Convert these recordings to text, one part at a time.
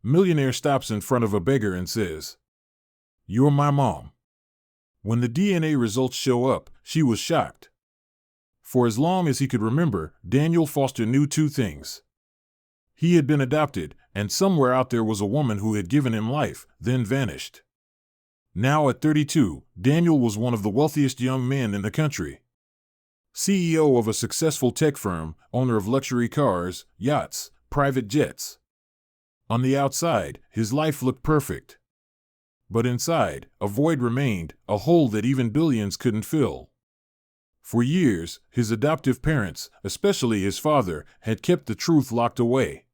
Millionaire stops in front of a beggar and says, "You're my mom." When the DNA results show up, she was shocked. For as long as he could remember, Daniel Foster knew two things. He had been adopted, and somewhere out there was a woman who had given him life, then vanished. Now at 32, Daniel was one of the wealthiest young men in the country. CEO of a successful tech firm, owner of luxury cars, yachts, private jets. On the outside, his life looked perfect. But inside, a void remained, a hole that even billions couldn't fill. For years, his adoptive parents, especially his father, had kept the truth locked away.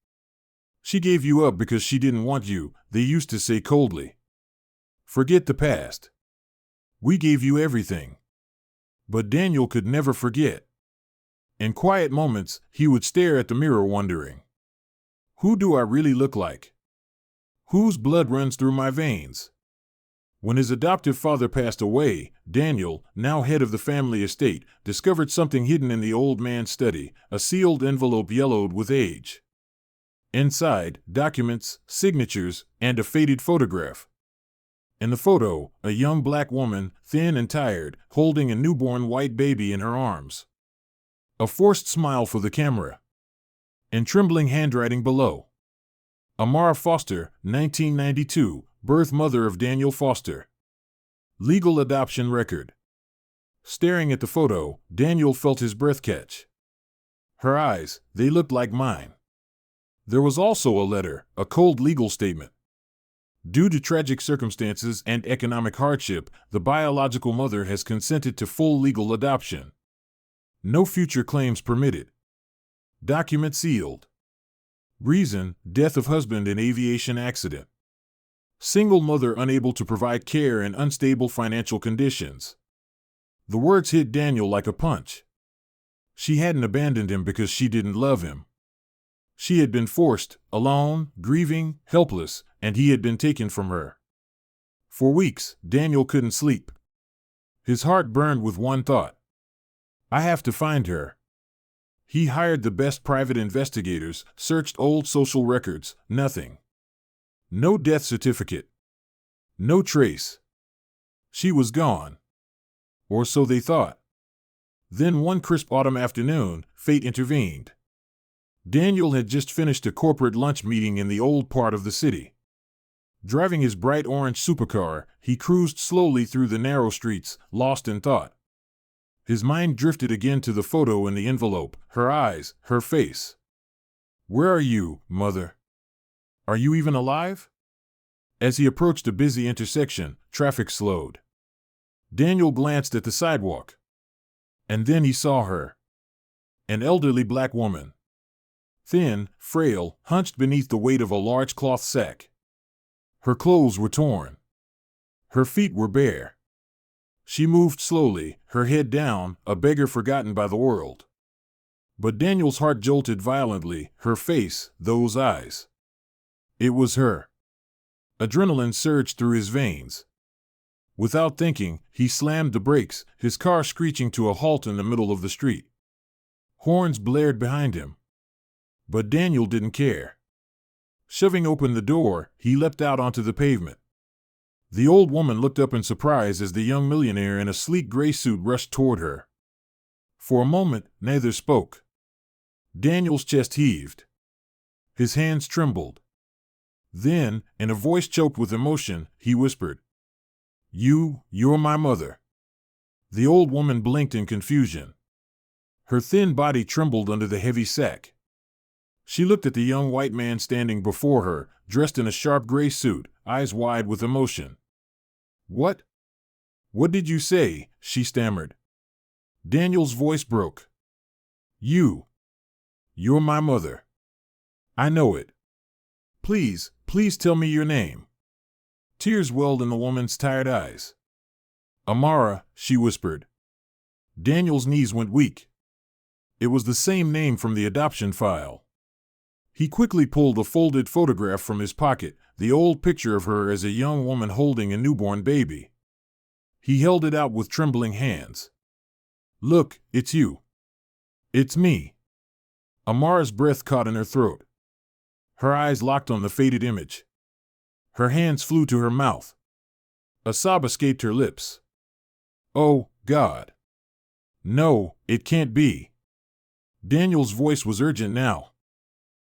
"She gave you up because she didn't want you," they used to say coldly. "Forget the past. We gave you everything." But Daniel could never forget. In quiet moments, he would stare at the mirror wondering, "Who do I really look like? Whose blood runs through my veins?" When his adoptive father passed away, Daniel, now head of the family estate, discovered something hidden in the old man's study, a sealed envelope yellowed with age. Inside, documents, signatures, and a faded photograph. In the photo, a young black woman, thin and tired, holding a newborn white baby in her arms. A forced smile for the camera. In trembling handwriting below, Amara Foster, 1992, birth mother of Daniel Foster. Legal adoption record. Staring at the photo, Daniel felt his breath catch. Her eyes, they looked like mine. There was also a letter, a cold legal statement. Due to tragic circumstances and economic hardship, the biological mother has consented to full legal adoption. No future claims permitted. Document sealed. Reason: death of husband in aviation accident. Single mother unable to provide care in unstable financial conditions. The words hit Daniel like a punch. She hadn't abandoned him because she didn't love him. She had been forced, alone, grieving, helpless, and he had been taken from her. For weeks, Daniel couldn't sleep. His heart burned with one thought: "I have to find her." He hired the best private investigators, searched old social records, nothing. No death certificate. No trace. She was gone. Or so they thought. Then one crisp autumn afternoon, fate intervened. Daniel had just finished a corporate lunch meeting in the old part of the city. Driving his bright orange supercar, he cruised slowly through the narrow streets, lost in thought. His mind drifted again to the photo in the envelope, her eyes, her face. "Where are you, Mother? Are you even alive?" As he approached a busy intersection, traffic slowed. Daniel glanced at the sidewalk. And then he saw her. An elderly black woman. Thin, frail, hunched beneath the weight of a large cloth sack. Her clothes were torn. Her feet were bare. She moved slowly, her head down, a beggar forgotten by the world. But Daniel's heart jolted violently, her face, those eyes. It was her. Adrenaline surged through his veins. Without thinking, he slammed the brakes, his car screeching to a halt in the middle of the street. Horns blared behind him. But Daniel didn't care. Shoving open the door, he leapt out onto the pavement. The old woman looked up in surprise as the young millionaire in a sleek gray suit rushed toward her. For a moment, neither spoke. Daniel's chest heaved. His hands trembled. Then, in a voice choked with emotion, he whispered, You're my mother." The old woman blinked in confusion. Her thin body trembled under the heavy sack. She looked at the young white man standing before her, dressed in a sharp gray suit, eyes wide with emotion. What did you say?" she stammered. Daniel's voice broke. You're my mother. I know it. Please tell me your name." Tears welled in the woman's tired eyes. "Amara," she whispered. Daniel's knees went weak. It was the same name from the adoption file. He quickly pulled a folded photograph from his pocket, the old picture of her as a young woman holding a newborn baby. He held it out with trembling hands. "Look, it's you. It's me." Amara's breath caught in her throat. Her eyes locked on the faded image. Her hands flew to her mouth. A sob escaped her lips. Oh, God. No, it can't be. Daniel's voice was urgent now.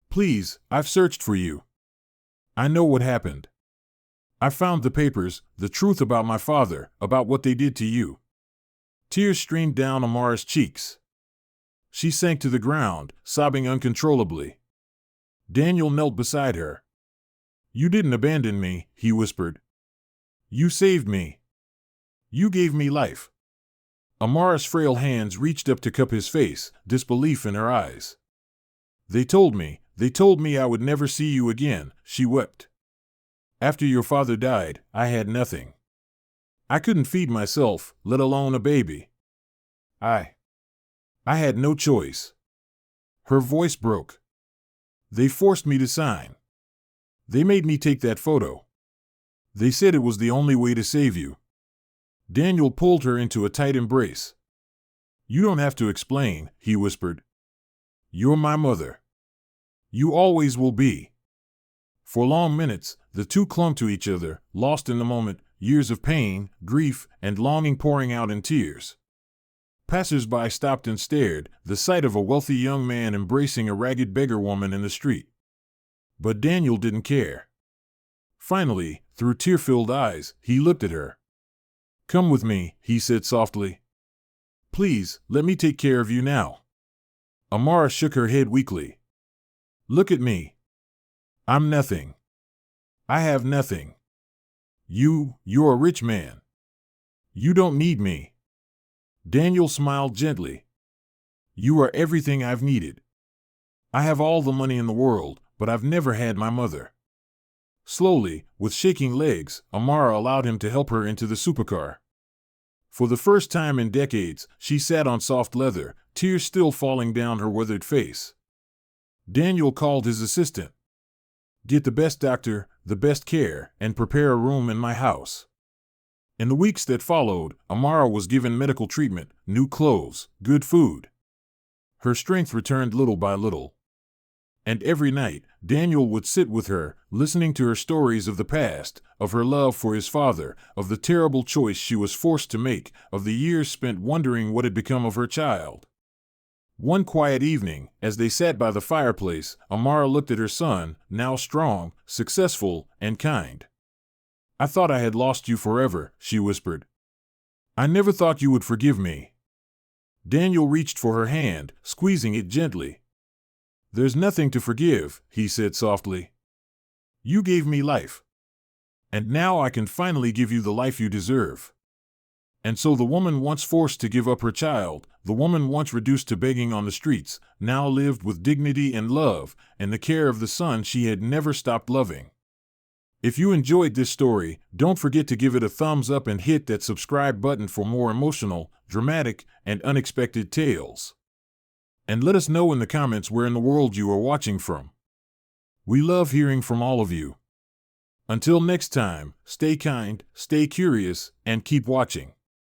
Please, I've searched for you. I know what happened. I found the papers, the truth about my father, about what they did to you. Tears streamed down Amara's cheeks. She sank to the ground, sobbing uncontrollably. Daniel knelt beside her. You didn't abandon me, he whispered. You saved me. You gave me life. Amara's frail hands reached up to cup his face, disbelief in her eyes. They told me I would never see you again, she wept. After your father died, I had nothing. I couldn't feed myself, let alone a baby. I had no choice. Her voice broke. They forced me to sign. They made me take that photo. They said it was the only way to save you. Daniel pulled her into a tight embrace. You don't have to explain, he whispered. You're my mother. You always will be. For long minutes, the two clung to each other, lost in the moment, years of pain, grief, and longing pouring out in tears. Passers-by stopped and stared, the sight of a wealthy young man embracing a ragged beggar woman in the street. But Daniel didn't care. Finally, through tear-filled eyes, he looked at her. Come with me, he said softly. Please, let me take care of you now. Amara shook her head weakly. Look at me. I'm nothing. I have nothing. You're a rich man. You don't need me. Daniel smiled gently. You are everything I've needed. I have all the money in the world, but I've never had my mother. Slowly, with shaking legs, Amara allowed him to help her into the supercar. For the first time in decades, she sat on soft leather, tears still falling down her weathered face. Daniel called his assistant. Get the best doctor, the best care, and prepare a room in my house. In the weeks that followed, Amara was given medical treatment, new clothes, good food. Her strength returned little by little. And every night, Daniel would sit with her, listening to her stories of the past, of her love for his father, of the terrible choice she was forced to make, of the years spent wondering what had become of her child. One quiet evening, as they sat by the fireplace, Amara looked at her son, now strong, successful, and kind. I thought I had lost you forever, she whispered. I never thought you would forgive me. Daniel reached for her hand, squeezing it gently. There's nothing to forgive, he said softly. You gave me life. And now I can finally give you the life you deserve. And so the woman once forced to give up her child, the woman once reduced to begging on the streets, now lived with dignity and love, and the care of the son she had never stopped loving. If you enjoyed this story, don't forget to give it a thumbs up and hit that subscribe button for more emotional, dramatic, and unexpected tales. And let us know in the comments where in the world you are watching from. We love hearing from all of you. Until next time, stay kind, stay curious, and keep watching.